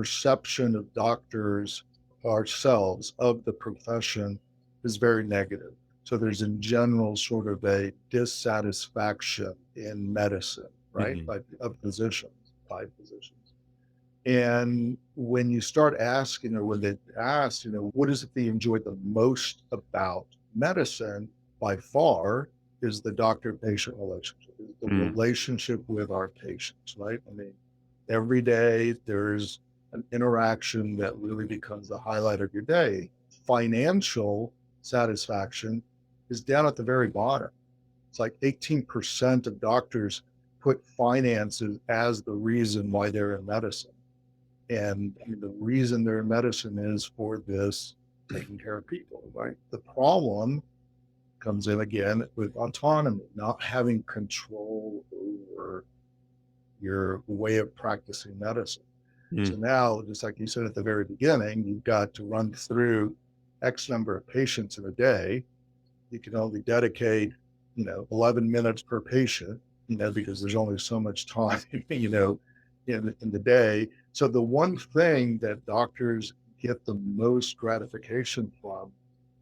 perception of doctors ourselves of the profession is very negative. So there's in general sort of a dissatisfaction in medicine, right? Mhm. Of physicians, by physicians. And when you start asking, or when they ask, what is it that you enjoy the most about medicine, by far is the doctor-patient relationship, is the Mm. relationship with our patients, right? I mean, every day there's an interaction that really becomes the highlight of your day. Financial satisfaction is down at the very bottom. It's like 18% of doctors put finances as the reason why they're in medicine. And I mean, the reason they're in medicine is for this taking care of people, right? The problem comes in again with autonomy, not having control over your way of practicing medicine. So Mm. now, just like you said at the very beginning, you've got to run through X number of patients in a day. You can only dedicate, 11 minutes per patient, because there's only so much time, in the day. So the one thing that doctors get the most gratification from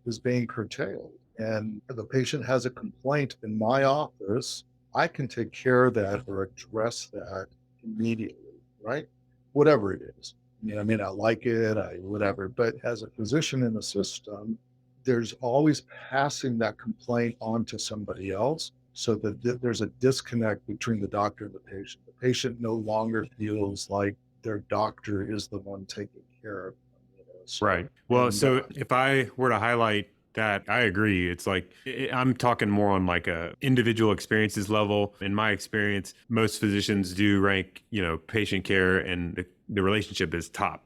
is being curtailed. And if the patient has a complaint in my office, I can take care of that or address that immediately, right? Whatever it is. I may not like it, whatever, but as a physician in the system, there's always passing that complaint on to somebody else, so that there's a disconnect between the doctor and the patient. The patient no longer feels like their doctor is the one taking care of them. So, Right. Well, and so if I were to highlight that, I agree. It's like I'm talking more on like a individual experiences level. In my experience, most physicians do rank, patient care, and the relationship is top.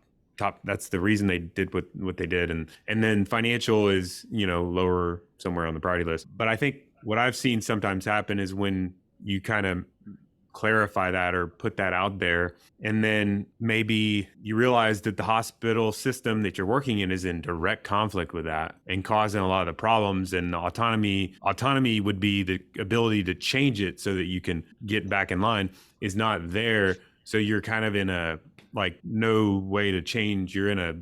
That's the reason they did what they did. And then financial is, lower somewhere on the priority list. But I think what I've seen sometimes happen is when you kind of clarify that or put that out there, and then maybe you realize that the hospital system that you're working in is in direct conflict with that and causing a lot of the problems. And autonomy would be the ability to change it so that you can get back in line, is not there. So you're kind of in a, like, no way to change. You're in a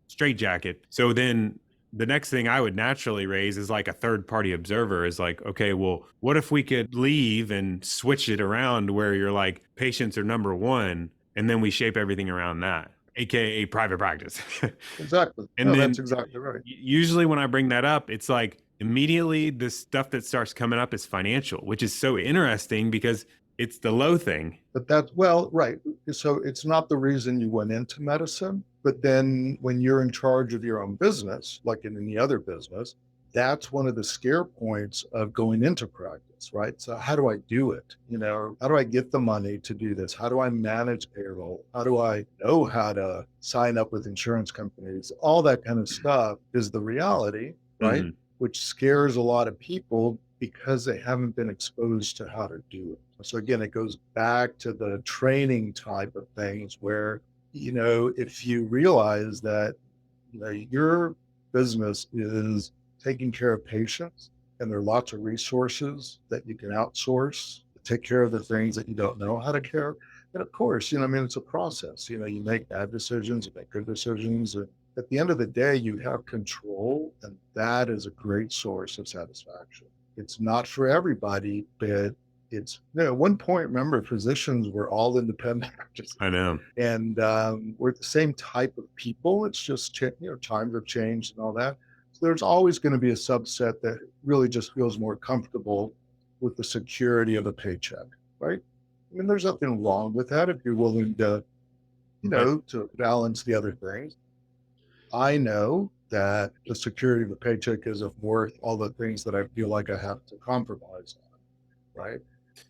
straitjacket. So then the next thing I would naturally raise is like a third party observer, is like, okay, well, what if we could leave and switch it around where you're like, patients are number one, and then we shape everything around that, AKA private practice. exactly. And No, then that's exactly right. usually when I bring that up, it's like immediately the stuff that starts coming up is financial, which is so interesting because it's the low thing. But that's, well, right. So it's not the reason you went into medicine, but then when you're in charge of your own business, like in any other business, that's one of the scare points of going into practice, right? So how do I do it? How do I get the money to do this? How do I manage payroll? How do I know how to sign up with insurance companies? All that kind of stuff is the reality, right? Mhm. Which scares a lot of people because they haven't been exposed to how to do it. So again, it goes back to the training type of things where, if you realize that, your business is taking care of patients, and there are lots of resources that you can outsource to take care of the things that you don't know how to care. And of course, it's a process. You make bad decisions, you make good decisions. And at the end of the day, you have control, and that is a great source of satisfaction. It's not for everybody, but it's, at one point, remember, physicians were all independent practices, I know. and we're the same type of people. It's just, times have changed and all that. So there's always going to be a subset that really just feels more comfortable with the security of a paycheck, right? I mean, there's nothing wrong with that if you're willing to, But to balance the other things. I know that the security of the paycheck isn't worth all the things that I feel like I have to compromise on, right? right,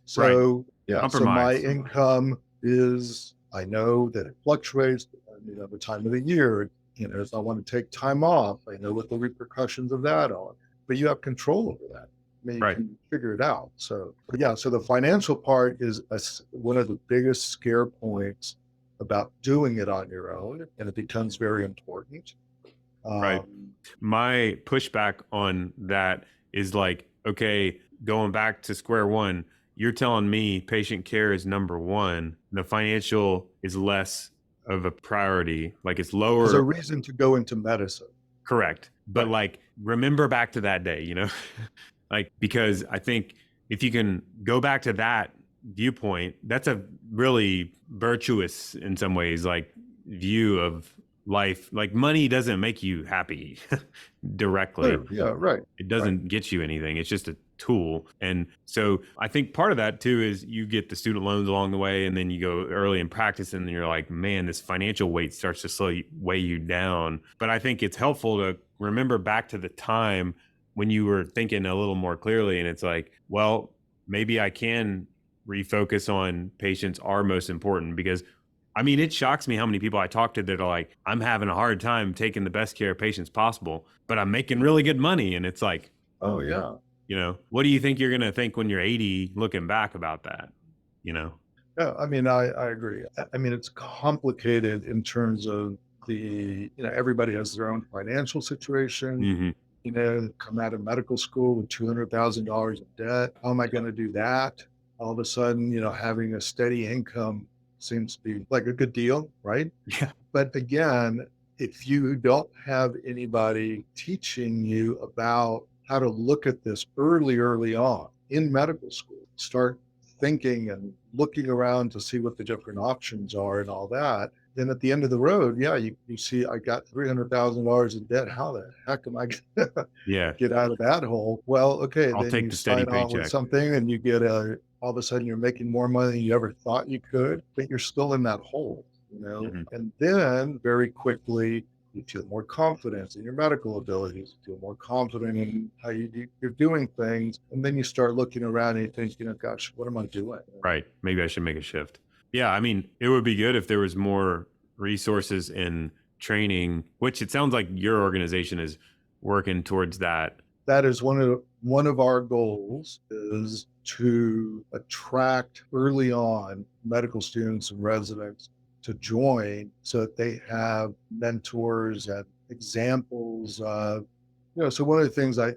So, yeah, so my compromise. income is, I know that it fluctuates depending on the time of the year. If I want to take time off, I know what the repercussions of that are, but you have control over that. I mean, you Right. can figure it out. So, but yeah, so the financial part is one of the biggest scare points about doing it on your own, and it becomes very important. Right. Um, My pushback on that is like, okay, going back to square one, you're telling me patient care is number one, the financial is less of a priority. Like it's There's a lower. reason to go into medicine. Correct. But Right. like, remember back to that day, like, because I think if you can go back to that viewpoint, that's a really virtuous, in some ways, like view of life. Like, money doesn't make you happy directly. Clear. Yeah. Right. It Right. doesn't get you anything. It's just a tool. And so I think part of that too is you get the student loans along the way, and then you go early in practice and you're like, man, this financial weight starts to slowly weigh you down. But I think it's helpful to remember back to the time when you were thinking a little more clearly. And it's like, well, maybe I can refocus on patients are most important, because I mean, it shocks me how many people I talk to that are like, I'm having a hard time taking the best care of patients possible, but I'm making really good money. And it's like, Oh, yeah. what do you think you're going to think when you're 80 looking back about that? You know? Yeah. I mean, I agree. I mean, it's complicated in terms of everybody has their own financial situation. Hmm. Come out of medical school with $200,000 in debt. How am I going to do that? All of a sudden, having a steady income seems to be like a good deal, right? Yeah. But again, if you don't have anybody teaching you about how to look at this early on in medical school, start thinking and looking around to see what the different options are and all that, then at the end of the road, yeah, you see, I got $300,000 in debt. How the heck am I going to Yeah. get out of that hole? Well, okay, I'll then take you the steady sign on with paycheck. something and you get all of a sudden you're making more money than you ever thought you could, but you're still in that hole, Mhm. And then very quickly, you feel more confidence in your medical abilities, you feel more confident in how you're doing things. And then you start looking around and you think, gosh, what am I doing? Right. Maybe I should make a shift. Yeah. I mean, it would be good if there was more resources in training, which it sounds like your organization is working towards that. That is one of our goals, is to attract early on medical students and residents to join so that they have mentors and examples of, so one of the things I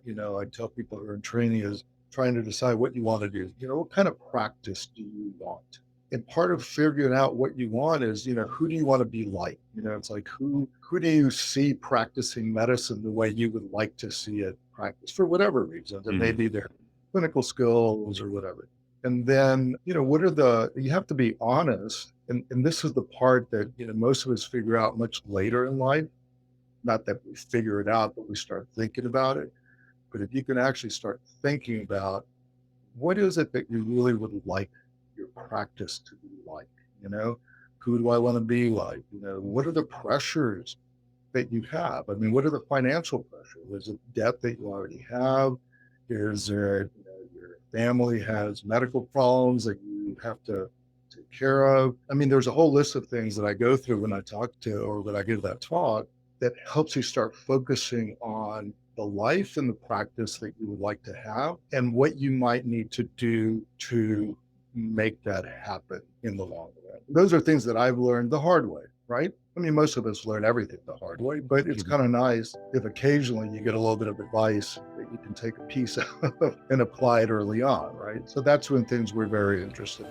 tell people who are in training is trying to decide what you want to do. What kind of practice do you want? And part of figuring out what you want is, who do you want to be like? It's like, who do you see practicing medicine the way you would like to see it practiced for whatever reasons? It may be their clinical skills or whatever. And then, you have to be honest. And this is the part that, most of us figure out much later in life. Not that we figure it out, but we start thinking about it. But if you can actually start thinking about what is it that you really would like your practice to be like, who do I want to be like? What are the pressures that you have? I mean, what are the financial pressures? Is it debt that you already have? Is there, your family has medical problems that you have to take care of? I mean, there's a whole list of things that I go through when I talk to, or when I give that talk, that helps you start focusing on the life and the practice that you would like to have and what you might need to do to make that happen in the long run. Those are things that I've learned the hard way, right? I mean, most of us learn everything the hard way, but it's kind of nice if occasionally you get a little bit of advice that you can take a piece of and apply it early on, right? So that's when things were very interesting.